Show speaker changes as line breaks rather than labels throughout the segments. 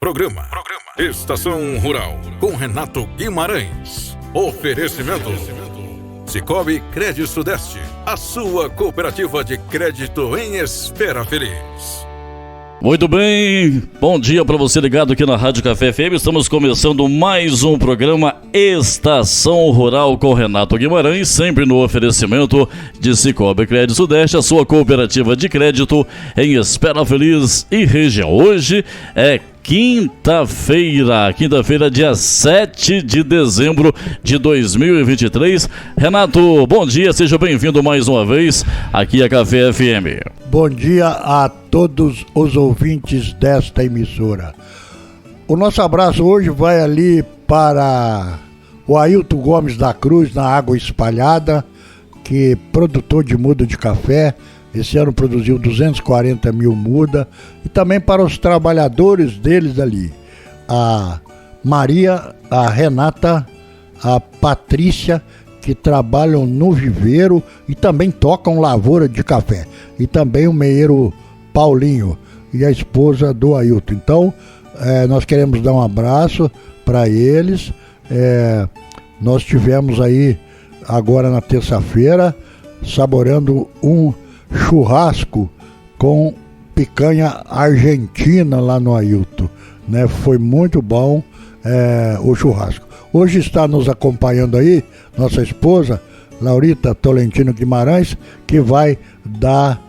Programa Estação Rural com Renato Guimarães. Oferecimento Sicoob Crédito Sudeste, a sua cooperativa de crédito em Espera Feliz.
Muito bem, bom dia para você ligado aqui na Rádio Café FM. Estamos começando mais um programa Estação Rural com Renato Guimarães, sempre no oferecimento de Sicoob Crédito Sudeste, a sua cooperativa de crédito em Espera Feliz e região. Hoje é quinta-feira, dia 7 de dezembro de 2023. Renato, bom dia, seja bem-vindo mais uma vez aqui a Café FM.
Bom dia a todos os ouvintes desta emissora. O nosso abraço hoje vai ali para o Ailton Gomes da Cruz, na Água Espalhada, que é produtor de muda de café. Esse ano produziu 240 mil mudas. E também para os trabalhadores deles ali. A Maria, a Renata, a Patrícia, que trabalham no viveiro e também tocam lavoura de café. E também o meieiro Paulinho e a esposa do Ailton. Então, nós queremos dar um abraço para eles. Nós tivemos aí, agora na terça-feira, saboreando um churrasco com picanha argentina lá no Ailton, né? Foi muito bom o churrasco. Hoje está nos acompanhando aí nossa esposa Laurita Tolentino Guimarães, que vai dar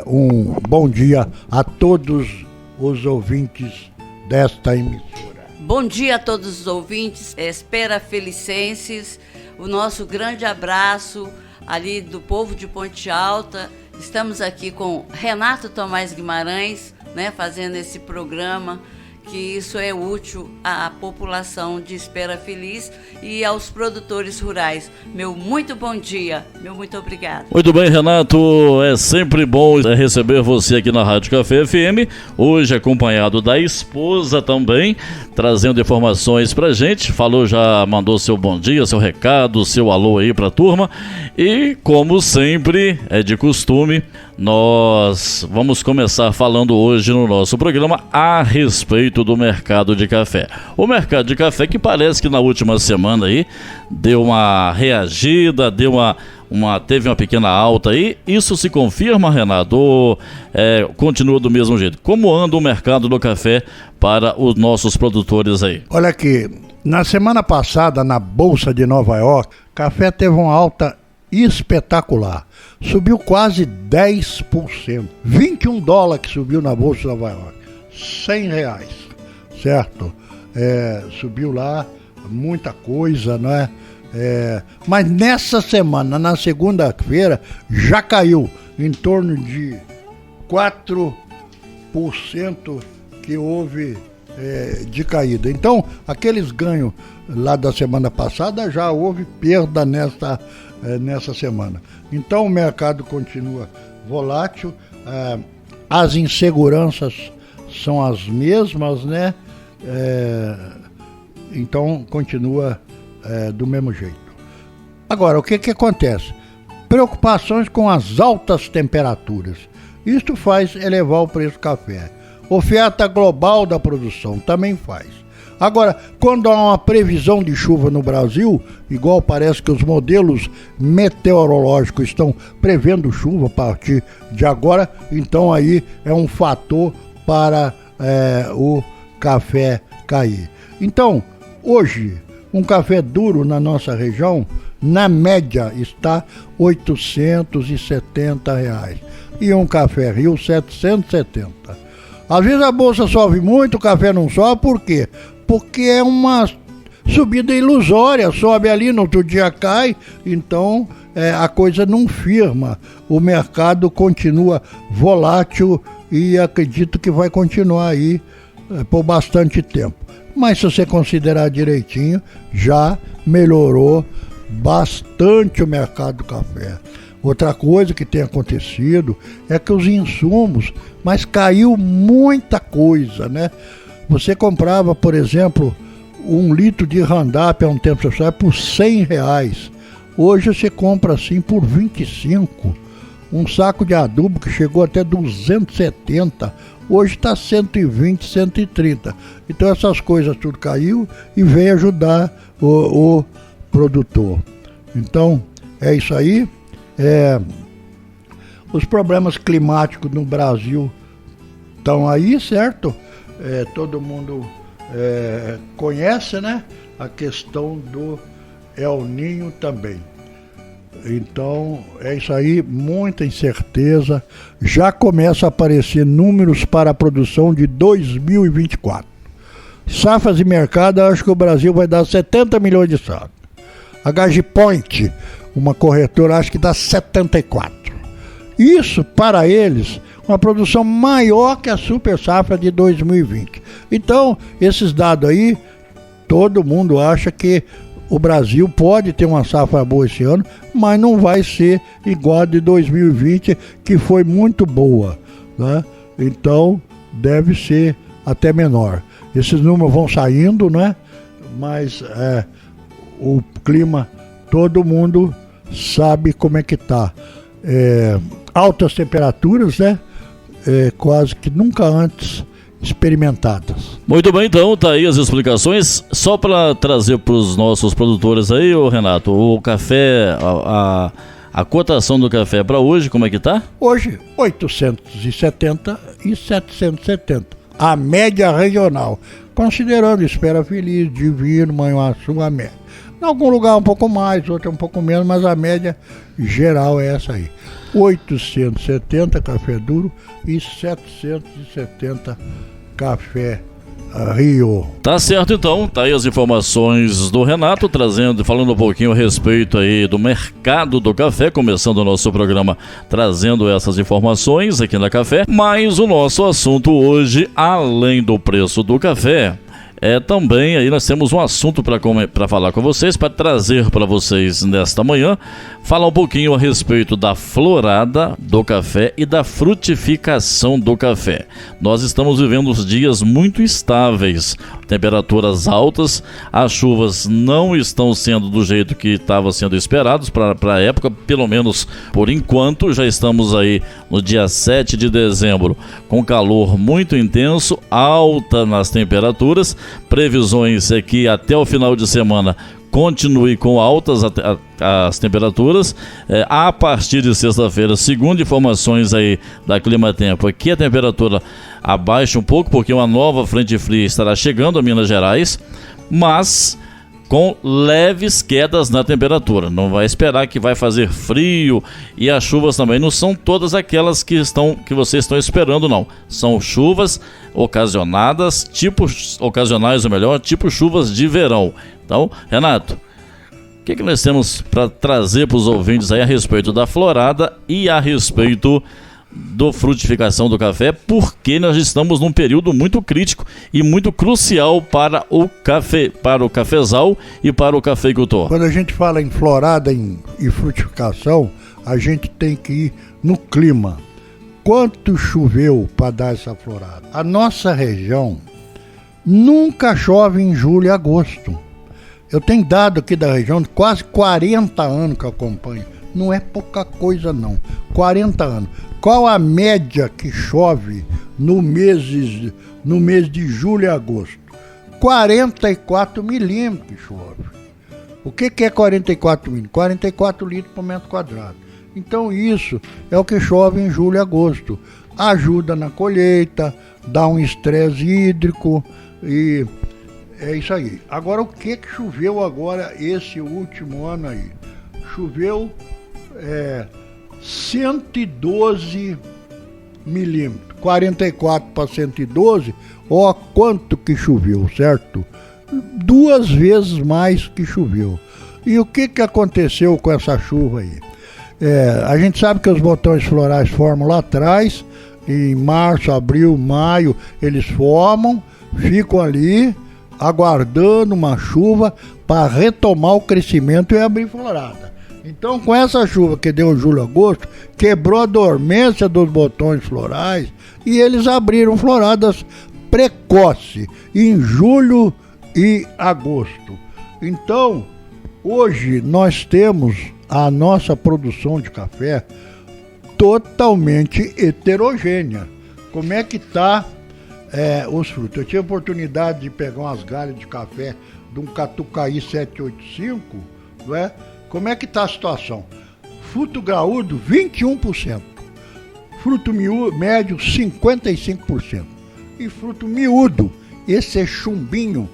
um bom dia a todos os ouvintes desta emissora.
Bom dia a todos os ouvintes, Espera Felicenses, o nosso grande abraço ali do povo de Ponte Alta. Estamos aqui com Renato Tomás Guimarães, né, fazendo esse programa, que isso é útil à população de Espera Feliz e aos produtores rurais. Meu muito bom dia, meu muito obrigado.
Muito bem, Renato, é sempre bom receber você aqui na Rádio Café FM, hoje acompanhado da esposa também, trazendo informações pra gente. Falou, já mandou seu bom dia, seu recado, seu alô aí pra turma. E como sempre, é de costume, nós vamos começar falando hoje no nosso programa a respeito do mercado de café. O mercado de café que parece que na última semana aí deu uma reagida, teve uma pequena alta aí. Isso se confirma, Renato, ou continua do mesmo jeito? Como anda o mercado do café para os nossos produtores aí?
Olha aqui, na semana passada na Bolsa de Nova York, café teve uma alta espetacular, subiu quase 10%, 21 dólares que subiu na Bolsa de Nova York, R$100, certo? Subiu lá muita coisa, não é? Mas nessa semana, na segunda-feira, já caiu em torno de 4% que houve de caída. Então, aqueles ganhos lá da semana passada, já houve perda nessa semana. Então o mercado continua volátil, as inseguranças são as mesmas, né? Então continua do mesmo jeito. Agora, o que acontece? Preocupações com as altas temperaturas. Isto faz elevar o preço do café. Oferta global da produção também faz. Agora, quando há uma previsão de chuva no Brasil, igual parece que os modelos meteorológicos estão prevendo chuva a partir de agora, então aí é um fator para o café cair. Então, hoje, um café duro na nossa região, na média, está R$ 870. E um café Rio, 770. Às vezes a bolsa sobe muito, o café não sobe, por quê? Porque é uma subida ilusória, sobe ali, no outro dia cai, então a coisa não firma. O mercado continua volátil e acredito que vai continuar aí por bastante tempo. Mas se você considerar direitinho, já melhorou bastante o mercado do café. Outra coisa que tem acontecido é que os insumos, mas caiu muita coisa, né? Você comprava, por exemplo, 1 litro de Roundup há um tempo atrás por R$100. Hoje você compra assim por 25. Um saco de adubo que chegou até 270, hoje está 120, 130. Então essas coisas tudo caiu e vem ajudar o produtor. Então é isso aí. Os problemas climáticos no Brasil estão aí, certo? Todo mundo conhece, né? A questão do El Niño também. Então é isso aí, muita incerteza. Já começa a aparecer números para a produção de 2024. Safras de mercado, acho que o Brasil vai dar 70 milhões de sacos. A Gagepoint, uma corretora, acho que dá 74. Isso, para eles, uma produção maior que a super safra de 2020. Então, esses dados aí, todo mundo acha que o Brasil pode ter uma safra boa esse ano, mas não vai ser igual a de 2020, que foi muito boa, né? Então, deve ser até menor. Esses números vão saindo, né? Mas o clima, todo mundo sabe como é que está. Altas temperaturas, né? Quase que nunca antes experimentadas.
Muito bem, então, tá aí as explicações. Só para trazer para os nossos produtores aí, ô Renato, o café, a cotação do café para hoje, como é que tá?
Hoje, 870 e 770. A média regional, considerando Espera Feliz, Divino, Manhuaçu, a média. Em algum lugar um pouco mais, outro um pouco menos, mas a média geral é essa aí. 870 café duro e 770 café Rio.
Tá certo, então, tá aí as informações do Renato, falando um pouquinho a respeito aí do mercado do café, começando o nosso programa trazendo essas informações aqui na Café, mas o nosso assunto hoje, além do preço do café, também aí nós temos um assunto para falar com vocês, para trazer para vocês nesta manhã, falar um pouquinho a respeito da florada do café e da frutificação do café. Nós estamos vivendo os dias muito estáveis, temperaturas altas, as chuvas não estão sendo do jeito que estavam sendo esperados para a época, pelo menos por enquanto. Já estamos aí no dia 7 de dezembro com calor muito intenso, alta nas temperaturas. Previsões é que até o final de semana continue com altas as temperaturas. A partir de sexta-feira, segundo informações aí da Climatempo, aqui a temperatura abaixa um pouco, porque uma nova frente fria estará chegando a Minas Gerais, mas com leves quedas na temperatura. Não vai esperar que vai fazer frio, e as chuvas também não são todas aquelas que vocês estão esperando, não. São chuvas ocasionadas, ocasionais ou melhor, tipo chuvas de verão. Então, Renato, o que nós temos para trazer para os ouvintes aí a respeito da florada e a respeito da frutificação do café, porque nós estamos num período muito crítico e muito crucial para o café, para o cafezal e para o cafeicultor.
Quando a gente fala em florada e frutificação, a gente tem que ir no clima. Quanto choveu para dar essa florada? A nossa região nunca chove em julho e agosto. Eu tenho dado aqui da região de quase 40 anos que eu acompanho. Não é pouca coisa não, 40 anos. Qual a média que chove no mês de julho e agosto? 44 milímetros que chove. O que é 44 milímetros? 44 litros por metro quadrado. Então isso é o que chove em julho e agosto. Ajuda na colheita, dá um estresse hídrico e é isso aí. Agora, o que choveu agora esse último ano aí? Choveu 112 milímetros, 44 para 112, ó quanto que choveu, certo? 2 vezes mais que choveu. E o que aconteceu com essa chuva aí? A gente sabe que os botões florais formam lá atrás, em março, abril, maio, eles formam, ficam ali aguardando uma chuva para retomar o crescimento e abrir florada. Então, com essa chuva que deu em julho e agosto, quebrou a dormência dos botões florais e eles abriram floradas precoces em julho e agosto. Então, hoje nós temos a nossa produção de café totalmente heterogênea. Como é que está os frutos? Eu tive a oportunidade de pegar umas galhas de café de um Catucaí 785, não é? Como é que está a situação? Fruto graúdo, 21%. Fruto médio, 55%. E fruto miúdo, esse é chumbinho,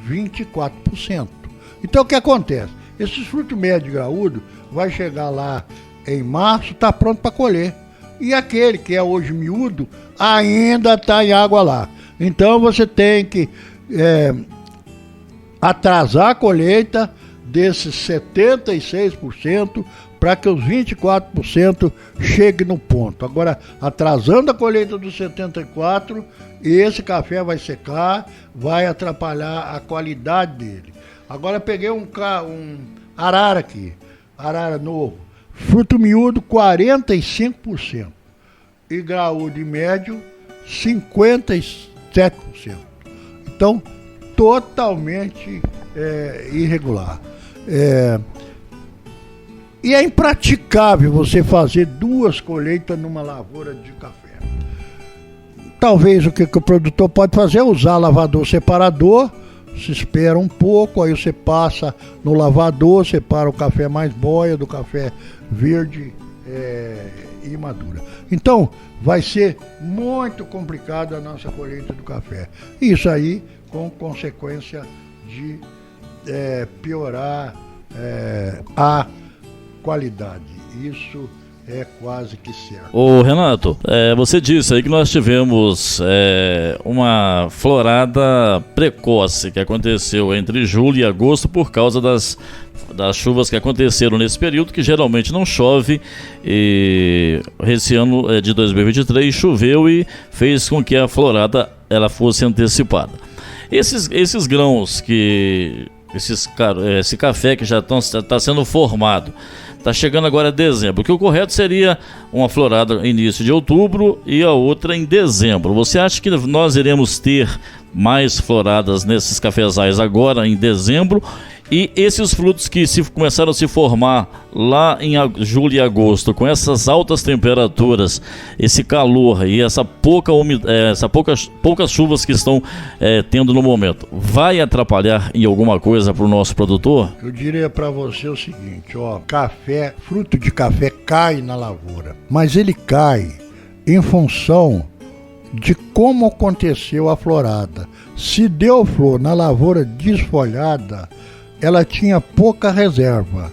24%. Então o que acontece? Esses frutos médio e graúdo vai chegar lá em março, está pronto para colher. E aquele que é hoje miúdo, ainda está em água lá. Então você tem que atrasar a colheita desses 76% para que os 24% cheguem no ponto. Agora, atrasando a colheita dos 74%, esse café vai secar, vai atrapalhar a qualidade dele. Agora peguei um arara aqui, arara novo, fruto miúdo 45% e graúdo e médio 57%. Então, totalmente irregular. E é impraticável você fazer 2 colheitas numa lavoura de café. Talvez o que o produtor pode fazer é usar lavador separador, se espera um pouco, aí você passa no lavador, separa o café mais boia do café verde e madura. Então, vai ser muito complicado a nossa colheita do café. Isso aí com consequência de piorar a qualidade. Isso é quase que certo.
Ô Renato, você disse aí que nós tivemos uma florada precoce que aconteceu entre julho e agosto por causa das chuvas que aconteceram nesse período, que geralmente não chove, e esse ano de 2023 choveu e fez com que a florada ela fosse antecipada. Esses grãos esse café que já está sendo formado, está chegando agora dezembro. O que o correto seria uma florada início de outubro e a outra em dezembro. Você acha que nós iremos ter mais floradas nesses cafezais agora em dezembro? E esses frutos que começaram a se formar lá em julho e agosto, com essas altas temperaturas, esse calor e essa poucas chuvas que estão tendo no momento, vai atrapalhar em alguma coisa para o nosso produtor?
Eu diria para você o seguinte, fruto de café cai na lavoura, mas ele cai em função de como aconteceu a florada. Se deu flor na lavoura desfolhada, ela tinha pouca reserva,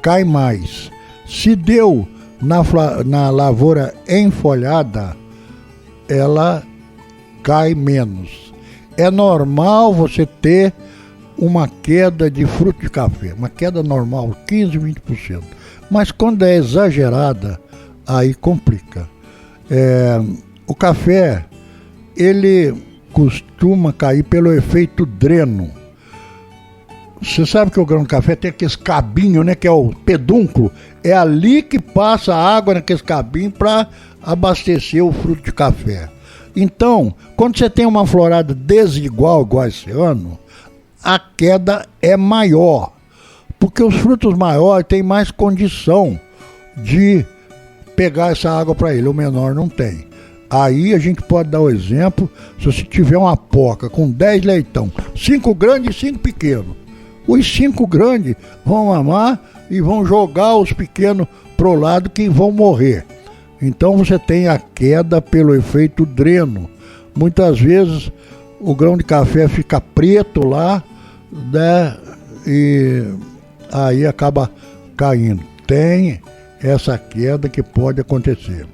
cai mais. Se deu na lavoura enfolhada, ela cai menos. É normal você ter uma queda de fruto de café, uma queda normal, 15, 20%. Mas quando é exagerada, aí complica. O café, ele costuma cair pelo efeito dreno. Você sabe que o grão de café tem aqueles cabinhos, né, que é o pedúnculo. É ali que passa a água naqueles cabinhos para abastecer o fruto de café. Então, quando você tem uma florada desigual, igual esse ano, a queda é maior. Porque os frutos maiores têm mais condição de pegar essa água para ele, o menor não tem. Aí a gente pode dar o exemplo, se você tiver uma poca com 10 leitão, 5 grandes e 5 pequenos. Os 5 grandes vão mamar e vão jogar os pequenos pro lado que vão morrer. Então você tem a queda pelo efeito dreno. Muitas vezes o grão de café fica preto lá, né? E aí acaba caindo. Tem essa queda que pode acontecer.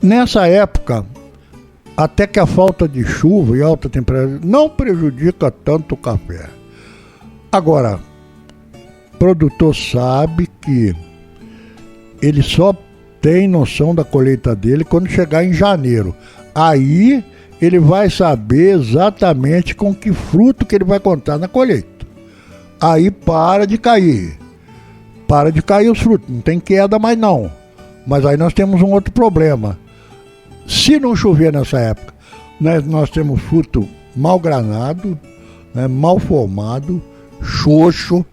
Nessa época, até que a falta de chuva e alta temperatura não prejudica tanto o café. Agora, o produtor sabe que ele só tem noção da colheita dele quando chegar em janeiro. Aí ele vai saber exatamente com que fruto que ele vai contar na colheita. Aí para de cair os frutos, não tem queda mais não. Mas aí nós temos um outro problema. Se não chover nessa época, nós temos fruto mal granado, mal formado, xoxo,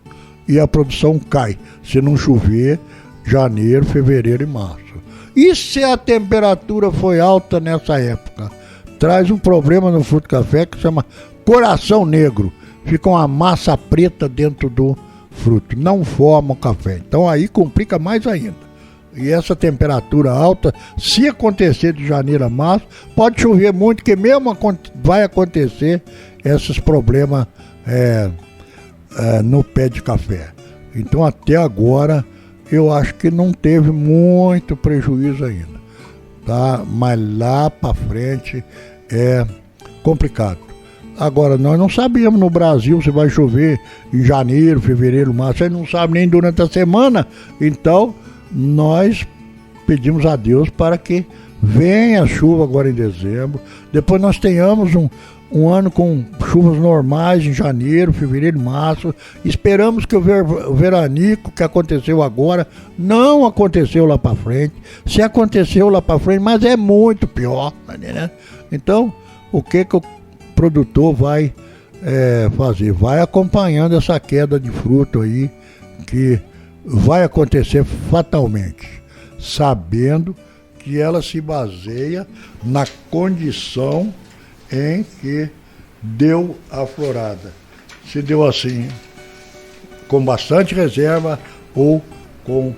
e a produção cai. Se não chover, janeiro, fevereiro e março. E se a temperatura foi alta nessa época? Traz um problema no fruto café que chama coração negro. Fica uma massa preta dentro do fruto, não forma o café. Então aí complica mais ainda. E essa temperatura alta, se acontecer de janeiro a março, pode chover muito, que mesmo vai acontecer esses problemas no pé de café. Então até agora eu acho que não teve muito prejuízo ainda, tá? Mas lá para frente é complicado. Agora, nós não sabemos no Brasil se vai chover em janeiro, fevereiro, março, a gente não sabe nem durante a semana. Então nós pedimos a Deus para que venha a chuva agora em dezembro, depois nós tenhamos um ano com chuvas normais em janeiro, fevereiro, março. Esperamos que o veranico que aconteceu agora não aconteceu lá para frente. Se aconteceu lá para frente, mas é muito pior, né? Então, o que o produtor vai fazer? Vai acompanhando essa queda de fruto aí, que vai acontecer fatalmente, sabendo que ela se baseia na condição em que deu a florada. Se deu assim, com bastante reserva ou com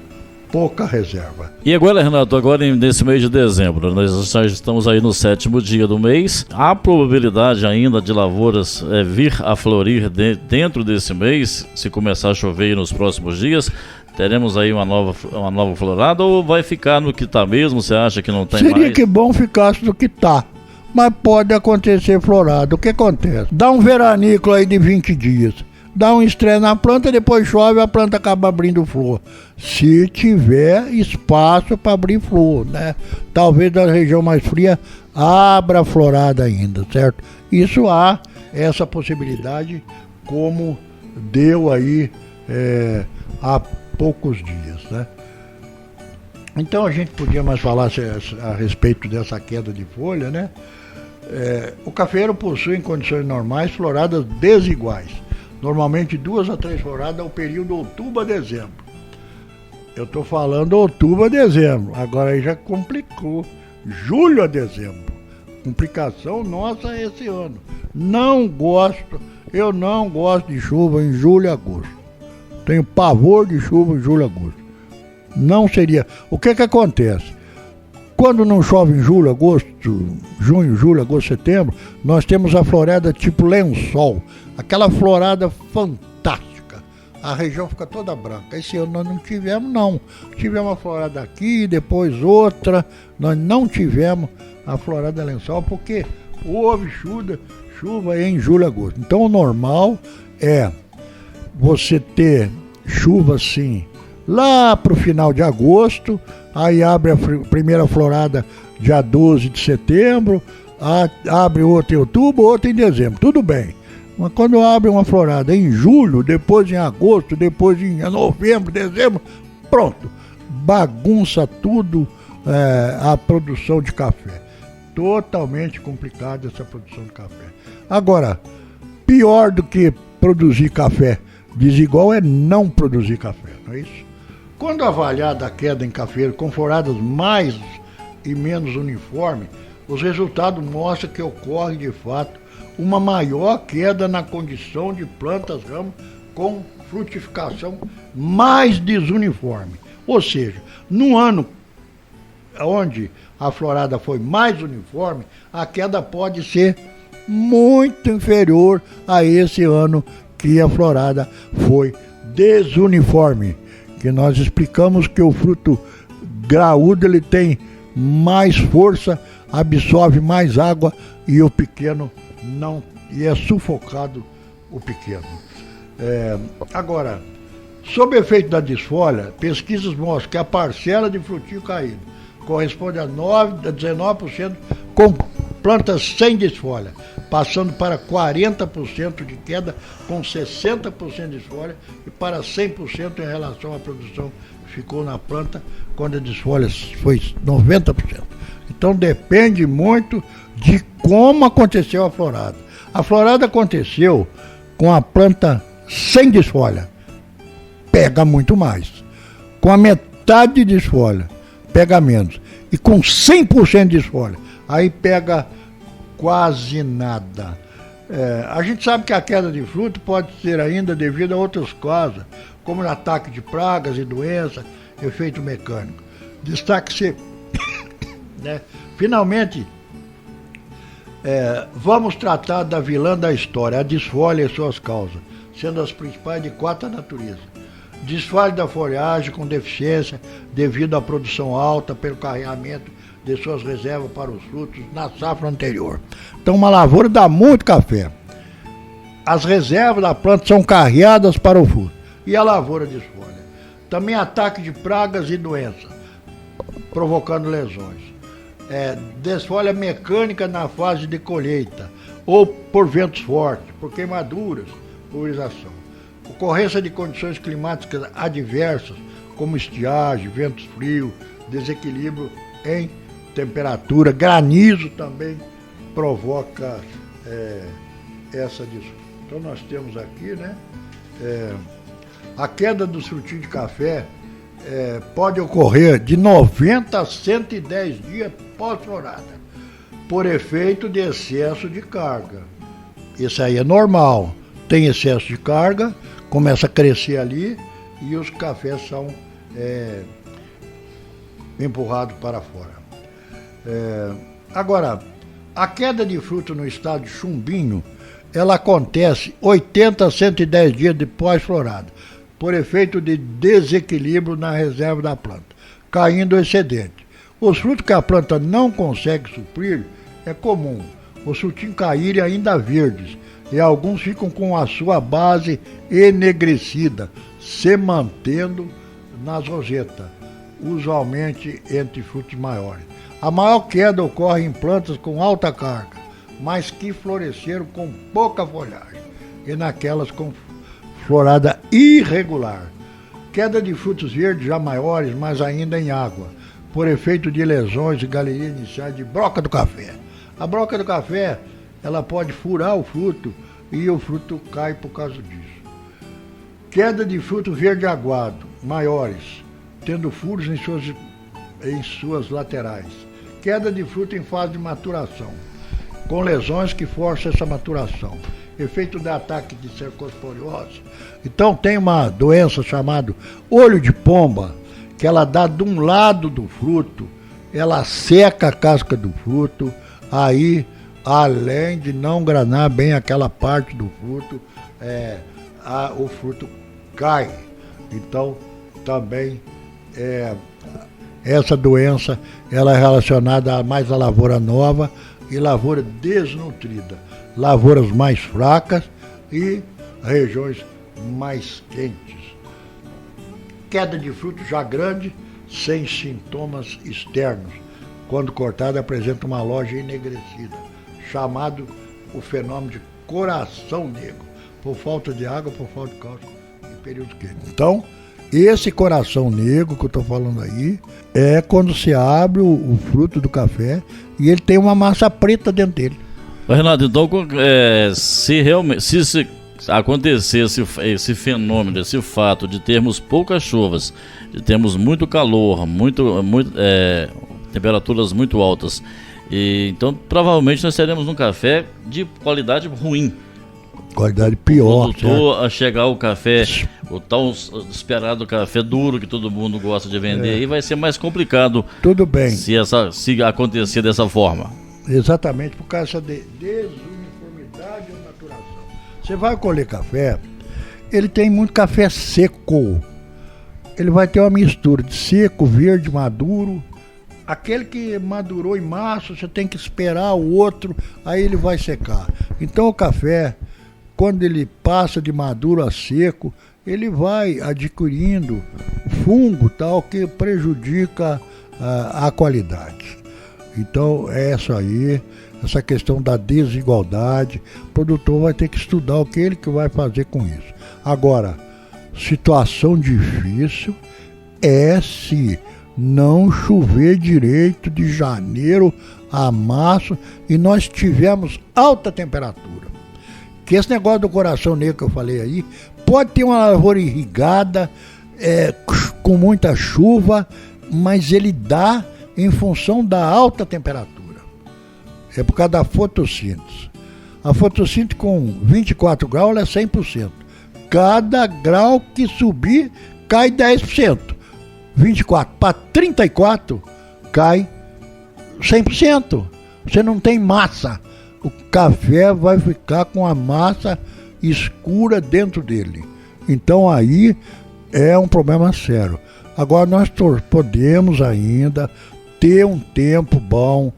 pouca reserva.
E agora, Renato, nesse mês de dezembro, nós já estamos aí no 7º dia do mês. Há probabilidade ainda de lavouras vir a florir dentro desse mês, se começar a chover aí nos próximos dias? Teremos aí uma nova florada, ou vai ficar no que está mesmo? Você acha que não tem mais?
Seria que bom ficasse no que está, mas pode acontecer florada. O que acontece? Dá um veranico aí de 20 dias. Dá um estresse na planta, depois chove, a planta acaba abrindo flor. Se tiver espaço para abrir flor, né? Talvez da região mais fria abra florada ainda, certo? Isso há essa possibilidade, como deu aí há poucos dias, né? Então a gente podia mais falar a respeito dessa queda de folha, né? O cafeiro possui em condições normais floradas desiguais. Normalmente 2 a 3 floradas no período outubro a dezembro. Eu estou falando outubro a dezembro, agora aí já complicou. Julho a dezembro. Complicação nossa esse ano. Eu não gosto de chuva em julho e agosto. Tenho pavor de chuva em julho e agosto. Não seria. O que acontece? Quando não chove em julho, agosto, junho, julho, agosto, setembro, nós temos a florada tipo lençol. Aquela florada fantástica. A região fica toda branca. Esse ano nós não tivemos, não. Tivemos a florada aqui, depois outra. Nós não tivemos a florada lençol porque houve chuva em julho e agosto. Então o normal é você ter chuva assim lá para o final de agosto, aí abre a primeira florada dia 12 de setembro, abre outra em outubro, outra em dezembro, tudo bem. Mas quando abre uma florada em julho, depois em agosto, depois em novembro, dezembro, pronto, bagunça tudo a produção de café. Totalmente complicada essa produção de café. Agora, pior do que produzir café desigual é não produzir café, não é isso? Quando avaliada a queda em cafeiro com floradas mais e menos uniforme, os resultados mostram que ocorre de fato uma maior queda na condição de plantas ramos com frutificação mais desuniforme. Ou seja, no ano onde a florada foi mais uniforme, a queda pode ser muito inferior a esse ano que a florada foi desuniforme. Que nós explicamos que o fruto graúdo ele tem mais força, absorve mais água e o pequeno não, e é sufocado o pequeno. Agora, sob efeito da desfolha, pesquisas mostram que a parcela de frutinho caído corresponde a 19% com plantas sem desfolha, passando para 40% de queda com 60% de desfolha e para 100% em relação à produção que ficou na planta quando a desfolha foi 90%. Então depende muito de como aconteceu a florada. A florada aconteceu com a planta sem desfolha, pega muito mais. Com a metade de desfolha, pega menos. E com 100% de desfolha, aí pega quase nada. A gente sabe que a queda de fruto pode ser ainda devido a outras causas, como o ataque de pragas e doenças, efeito mecânico. Destaque-se, né? Finalmente, vamos tratar da vilã da história, a desfolha e suas causas, sendo as principais de 4 da natureza. Desfalhe da folhagem com deficiência devido à produção alta pelo carregamento de suas reservas para os frutos na safra anterior. Então uma lavoura dá muito café. As reservas da planta são carreadas para o fruto e a lavoura desfolha. Também ataque de pragas e doenças, provocando lesões. Desfolha mecânica na fase de colheita ou por ventos fortes, por queimaduras, pulverização. Ocorrência de condições climáticas adversas, como estiagem, ventos frios, desequilíbrio em temperatura, granizo também provoca essa disfunção. Então nós temos aqui, né, a queda dos frutinhos de café pode ocorrer de 90 a 110 dias pós-florada, por efeito de excesso de carga. Isso aí é normal. Tem excesso de carga, começa a crescer ali e os cafés são empurrados para fora. Agora, a queda de fruto no estado de chumbinho, ela acontece 80 a 110 dias depois florada, por efeito de desequilíbrio na reserva da planta, caindo o excedente. Os frutos que a planta não consegue suprir, é comum os frutinhos caírem ainda verdes, e alguns ficam com a sua base enegrecida, se mantendo nas rosetas, usualmente entre frutos maiores. A maior queda ocorre em plantas com alta carga, mas que floresceram com pouca folhagem, e naquelas com florada irregular. Queda de frutos verdes já maiores, mas ainda em água, por efeito de lesões e galerias iniciais de broca do café. A broca do café, ela pode furar o fruto e o fruto cai por causa disso. Queda de fruto verde aguado, maiores, tendo furos em suas laterais. Queda de fruto em fase de maturação, com lesões que forçam essa maturação. Efeito de ataque de cercosporiose. Então tem uma doença chamada olho de pomba, que ela dá de um lado do fruto, ela seca a casca do fruto, aí, além de não granar bem aquela parte do fruto, o fruto cai. Então, também essa doença ela é relacionada mais à lavoura nova e lavoura desnutrida, lavouras mais fracas e regiões mais quentes. Queda de fruto já grande, sem sintomas externos. Quando cortada, apresenta uma loja enegrecida, chamado o fenômeno de coração negro, por falta de água, por falta de cálcio em período quente. Então, esse coração negro que eu estou falando aí é quando se abre o fruto do café e ele tem uma massa preta dentro dele.
Renato, então se acontecer esse fenômeno, esse fato de termos poucas chuvas, de termos muito calor, temperaturas muito altas, então provavelmente nós teremos um café de qualidade ruim.
Qualidade pior.
O produtor a chegar o café, o tão esperado café duro que todo mundo gosta de vender, aí vai ser mais complicado.
Tudo bem.
Se acontecer dessa forma.
Exatamente, por causa de desuniformidade ou maturação. Você vai colher café, ele tem muito café seco. Ele vai ter uma mistura de seco, verde, maduro. Aquele que madurou em março, você tem que esperar o outro, aí ele vai secar. Então o café, quando ele passa de maduro a seco, ele vai adquirindo fungo tal que prejudica a qualidade. Então essa questão da desigualdade, o produtor vai ter que estudar o que ele que vai fazer com isso. Agora, situação difícil é se não chover direito de janeiro a março e nós tivemos alta temperatura. Que esse negócio do coração negro que eu falei aí, pode ter uma lavoura irrigada, com muita chuva, mas ele dá em função da alta temperatura. É por causa da fotossíntese. A fotossíntese com 24 graus ela é 100%. Cada grau que subir, cai 10%. 24 para 34, cai 100%. Você não tem massa. O café vai ficar com a massa escura dentro dele. Então aí é um problema sério. Agora nós podemos ainda ter um tempo bom.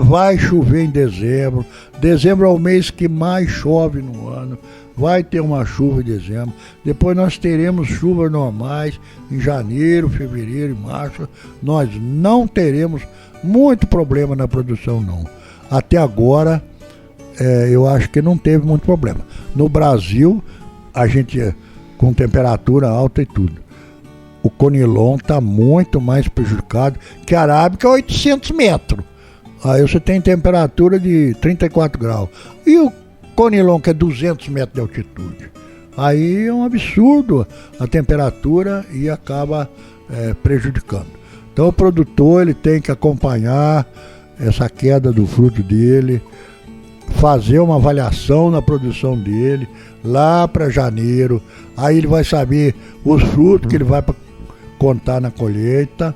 Vai chover em dezembro. Dezembro é o mês que mais chove no ano. Vai ter uma chuva em dezembro. Depois nós teremos chuvas normais em janeiro, fevereiro e março. Nós não teremos muito problema na produção, não. Até agora, eu acho que não teve muito problema. No Brasil, a gente com temperatura alta e tudo. O Conilon está muito mais prejudicado que a Arábica, 800 metros. Aí você tem temperatura de 34 graus. E o Conilon, que é 200 metros de altitude. Aí é um absurdo a temperatura e acaba prejudicando. Então o produtor ele tem que acompanhar essa queda do fruto dele, fazer uma avaliação na produção dele lá para janeiro. Aí ele vai saber os frutos que ele vai contar na colheita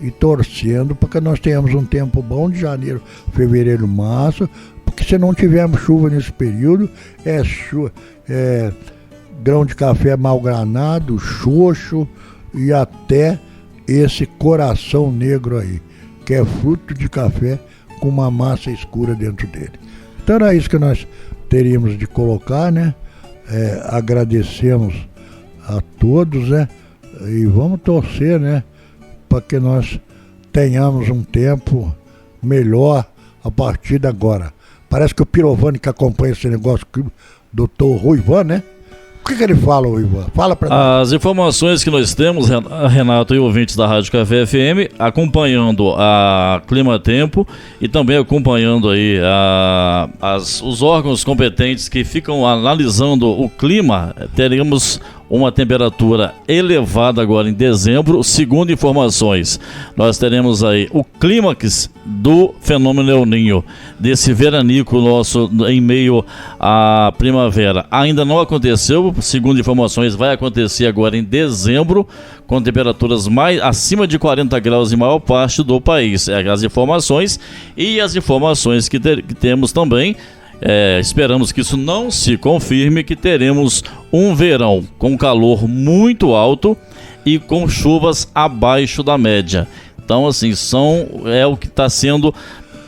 e torcendo para que nós tenhamos um tempo bom de janeiro, fevereiro, março, porque se não tivermos chuva nesse período, grão de café mal granado, xoxo e até esse coração negro aí, que é fruto de café com uma massa escura dentro dele. Então era isso que nós teríamos de colocar, né? Agradecemos a todos, né? E vamos torcer, né? Para que nós tenhamos um tempo melhor a partir de agora. Parece que o Pirovani que acompanha esse negócio, o doutor Ruivan, né? O que ele fala, Ruivan? Fala para nós.
As informações que nós temos, Renato e ouvintes da Rádio Café FM, acompanhando a Clima Tempo e também acompanhando aí os órgãos competentes que ficam analisando o clima, teremos uma temperatura elevada agora em dezembro. Segundo informações, nós teremos aí o clímax do fenômeno El Niño, desse veranico nosso em meio à primavera. Ainda não aconteceu, segundo informações, vai acontecer agora em dezembro, com temperaturas mais acima de 40 graus em maior parte do país. As informações que temos também. Esperamos que isso não se confirme, que teremos um verão com calor muito alto e com chuvas abaixo da média. Então, assim, é o que está sendo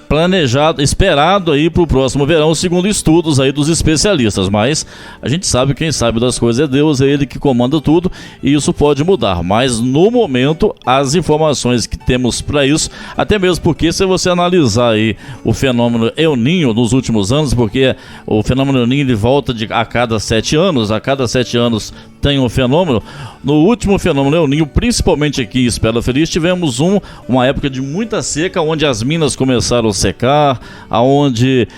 planejado, esperado aí para o próximo verão, segundo estudos aí dos especialistas. Mas a gente sabe, quem sabe das coisas é Deus, é Ele que comanda tudo e isso pode mudar. Mas no momento, as informações que temos para isso, até mesmo porque se você analisar aí o fenômeno El Niño nos últimos anos, porque o fenômeno El Niño ele volta a cada 7 anos, tem um fenômeno. No último fenômeno El Niño, principalmente aqui em Espera Feliz, tivemos uma época de muita seca, onde as minas começaram a secar, aonde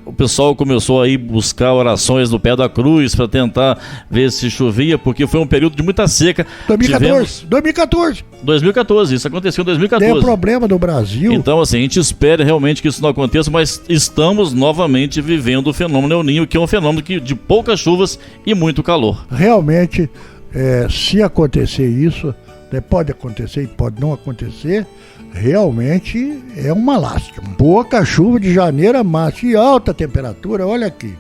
o pessoal começou a ir buscar orações no pé da cruz para tentar ver se chovia, porque foi um período de muita seca. 2014, isso aconteceu em 2014.
Tem problema no Brasil.
Então, assim, a gente espera realmente que isso não aconteça, mas estamos novamente vivendo o fenômeno El Niño, que é um fenômeno de poucas chuvas e muito calor.
Realmente, se acontecer isso, pode acontecer e pode não acontecer, realmente é uma lástima. Pouca chuva de janeiro a março e alta temperatura, olha aqui.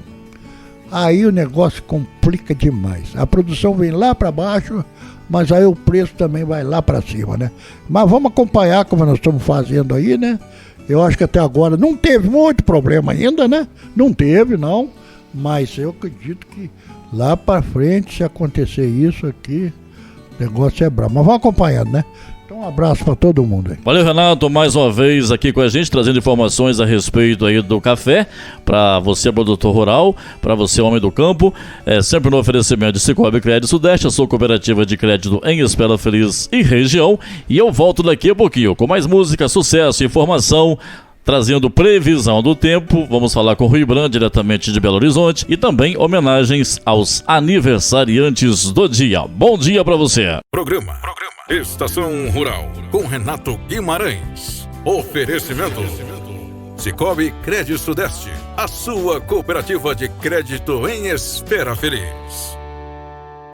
Aí o negócio complica demais. A produção vem lá para baixo, mas aí o preço também vai lá para cima, né? Mas vamos acompanhar como nós estamos fazendo aí, né? Eu acho que até agora não teve muito problema ainda, né? Não teve, não. Mas eu acredito que lá para frente, se acontecer isso aqui, o negócio é bravo. Mas vamos acompanhando, né? Então um abraço para todo mundo aí.
Valeu, Renato, mais uma vez aqui com a gente, trazendo informações a respeito aí do café, para você, produtor rural, para você, homem do campo, sempre no oferecimento de Cicobi Crédito Sudeste, a sua cooperativa de crédito em Espera Feliz e região. E eu volto daqui a pouquinho com mais música, sucesso e informação, trazendo previsão do tempo. Vamos falar com o Rui Brand, diretamente de Belo Horizonte, e também homenagens aos aniversariantes do dia. Bom dia para você.
Programa Estação Rural, com Renato Guimarães. Oferecimento Cicobi Crédito Sudeste, a sua cooperativa de crédito em Espera Feliz.